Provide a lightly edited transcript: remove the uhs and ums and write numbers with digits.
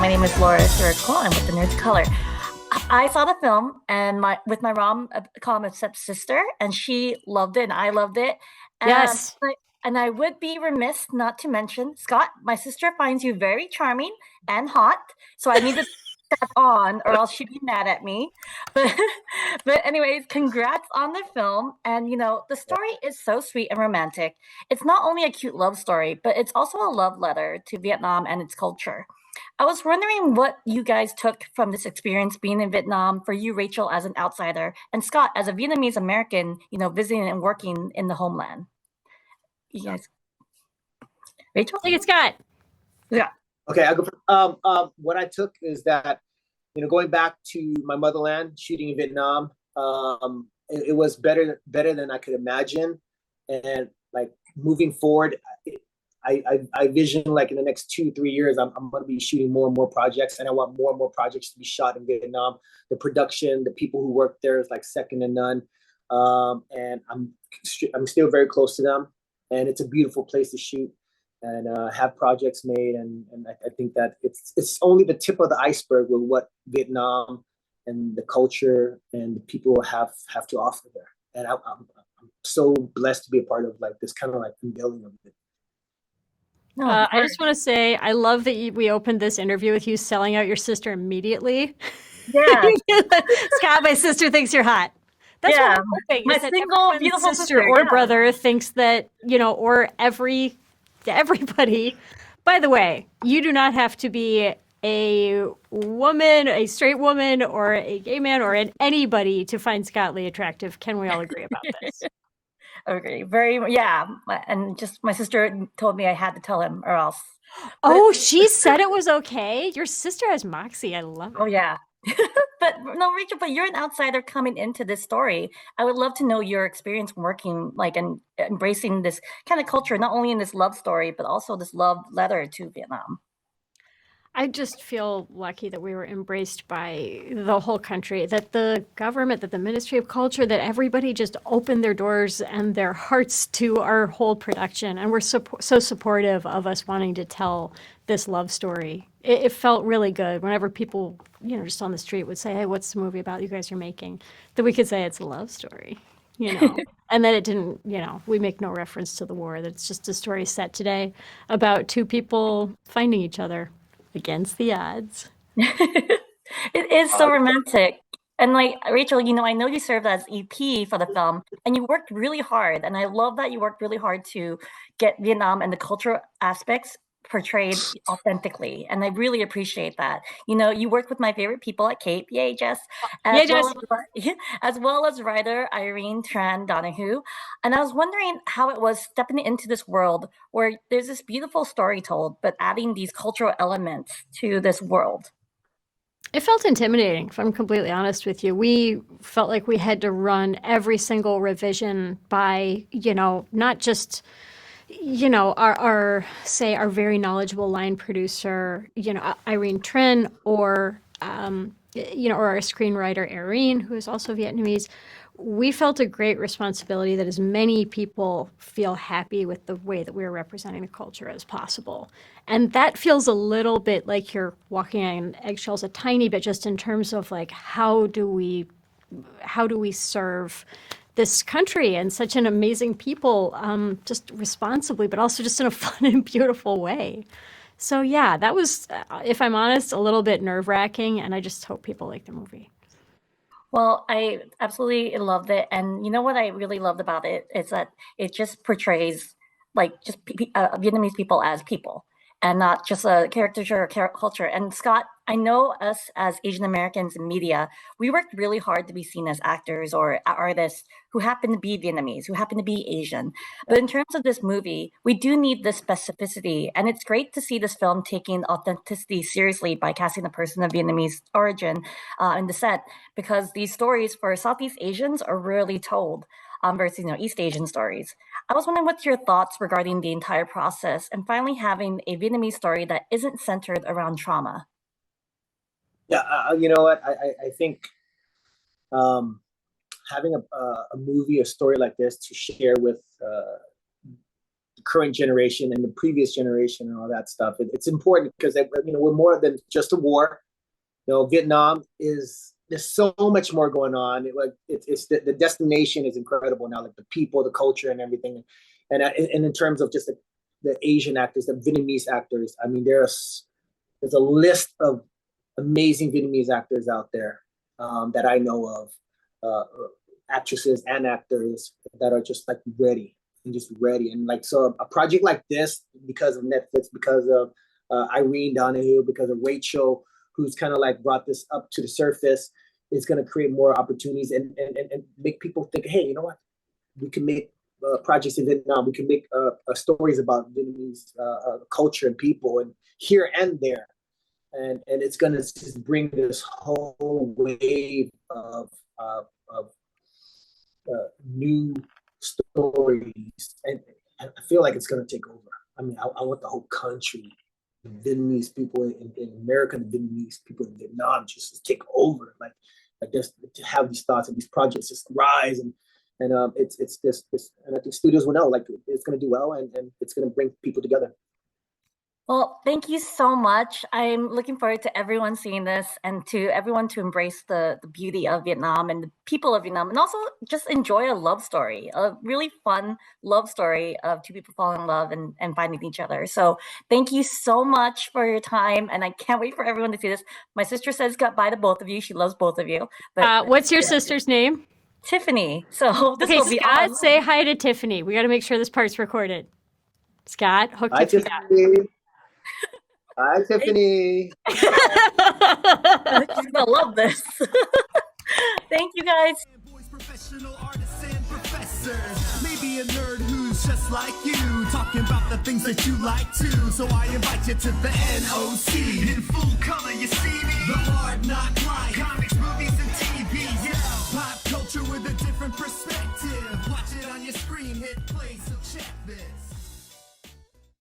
My name is Laura Circle. I'm with the Nerds Color. I saw the film and with my rom-com sister, and she loved it, and I loved it. Yes. And I would be remiss not to mention, Scott, my sister finds you very charming and hot, so I need to that on, or else she'd be mad at me. But anyways, congrats on the film. And the story is so sweet and romantic. It's not only a cute love story, but it's also a love letter to Vietnam and its culture. I was wondering what you guys took from this experience being in Vietnam, for you, Rachel, as an outsider, and Scott, as a Vietnamese American, visiting and working in the homeland. You guys, Rachel? Take it, Scott. Yeah. Okay, I'll go first. What I took is that, going back to my motherland, shooting in Vietnam, it was better than I could imagine. And like moving forward, I vision like in the next 2-3 years, I'm going to be shooting more and more projects, and I want more and more projects to be shot in Vietnam. The production, the people who work there is like second to none. And I'm still very close to them, and it's a beautiful place to shoot and have projects made. And I think that it's only the tip of the iceberg with what Vietnam and the culture and the people have to offer there. And I'm so blessed to be a part of like this kind of like unveiling of it. I just want to say, I love that we opened this interview with you selling out your sister immediately. Yeah. Scott, my sister thinks you're hot. That's what I'm hoping. My single beautiful sister or brother thinks that, or everybody. By the way, you do not have to be a woman, a straight woman, or a gay man, or anybody to find Scott Leigh attractive. Can we all agree about this? Okay, and just my sister told me I had to tell him or else. Oh, she said it was okay? Your sister has moxie. I love it. Oh, yeah. But no, Rachel, but you're an outsider coming into this story. I would love to know your experience working and embracing this kind of culture, not only in this love story, but also this love letter to Vietnam. I just feel lucky that we were embraced by the whole country, that the government, that the Ministry of Culture, that everybody just opened their doors and their hearts to our whole production. And we're so supportive of us wanting to tell this love story. It felt really good whenever people, just on the street would say, hey, what's the movie about you guys are making? That we could say it's a love story, and that it didn't, we make no reference to the war, that it's just a story set today about two people finding each other against the odds. It is so romantic. And like, Rachel, I know you served as EP for the film, and you worked really hard. And I love that you worked really hard to get Vietnam and the cultural aspects portrayed authentically. And I really appreciate that. You worked with my favorite people at Cape, yay, Jess, as well as writer Irene Tran Donahue. And I was wondering how it was stepping into this world where there's this beautiful story told, but adding these cultural elements to this world. It felt intimidating, if I'm completely honest with you. We felt like we had to run every single revision by, not just our very knowledgeable line producer, Irene Trin, or our screenwriter Irene, who is also Vietnamese. We felt a great responsibility that as many people feel happy with the way that we're representing the culture as possible. And that feels a little bit like you're walking on eggshells, a tiny bit, just in terms of like, how do we serve this country and such an amazing people, just responsibly, but also just in a fun and beautiful way. So yeah, that was, if I'm honest, a little bit nerve-wracking, and I just hope people like the movie. Well, I absolutely loved it. And what I really loved about it is that it just portrays like just Vietnamese people as people, and not just a caricature or culture. And Scott, I know us as Asian Americans in media, we worked really hard to be seen as actors or artists who happen to be Vietnamese, who happen to be Asian. But in terms of this movie, we do need this specificity. And it's great to see this film taking authenticity seriously by casting a person of Vietnamese origin and descent, because these stories for Southeast Asians are rarely told versus East Asian stories. I was wondering what's your thoughts regarding the entire process and finally having a Vietnamese story that isn't centered around trauma. Yeah, you know what? I think having a movie, a story like this to share with the current generation and the previous generation and all that stuff. It's important because we're more than just a war. Vietnam there's so much more going on. It's the destination is incredible now, like the people, the culture, and everything. And in terms of just the Asian actors, the Vietnamese actors, I mean, there's a list of amazing Vietnamese actors out there that I know of, actresses and actors that are just like ready. And like, so a project like this, because of Netflix, because of Irene Donahue, because of Rachel, who's kind of like brought this up to the surface, is going to create more opportunities and make people think, hey, you know what? We can make projects in Vietnam. We can make stories about Vietnamese culture and people, and here and there. And it's going to just bring this whole wave of new stories. And I feel like it's going to take over. I mean, I want the whole country, the Vietnamese people in America, the Vietnamese people in Vietnam just to take over. Like just to have these thoughts and these projects just rise. And it's this, and I think studios will know, like, it's going to do well, and it's going to bring people together. Well, thank you so much. I'm looking forward to everyone seeing this, and to everyone to embrace the beauty of Vietnam and the people of Vietnam, and also just enjoy a love story, a really fun love story of two people falling in love and finding each other. So thank you so much for your time, and I can't wait for everyone to see this. My sister says goodbye to both of you. She loves both of you. But what's your sister's name? Tiffany. So this okay, will be Scott, awesome. say hi to Tiffany. We got to make sure this part's recorded. Scott, hook Hi, Tiffany. Hi, Tiffany. She's gonna love this. Thank you, guys. Professional artists and professors. Maybe a nerd who's just like you, talking about the things that you like too. So I invite you to the NOC. In full color, you see me. The hard knock life. Comics, movies, and TV. Yeah. Pop culture with a different perspective. Watch it on your screen, hit play, so check this.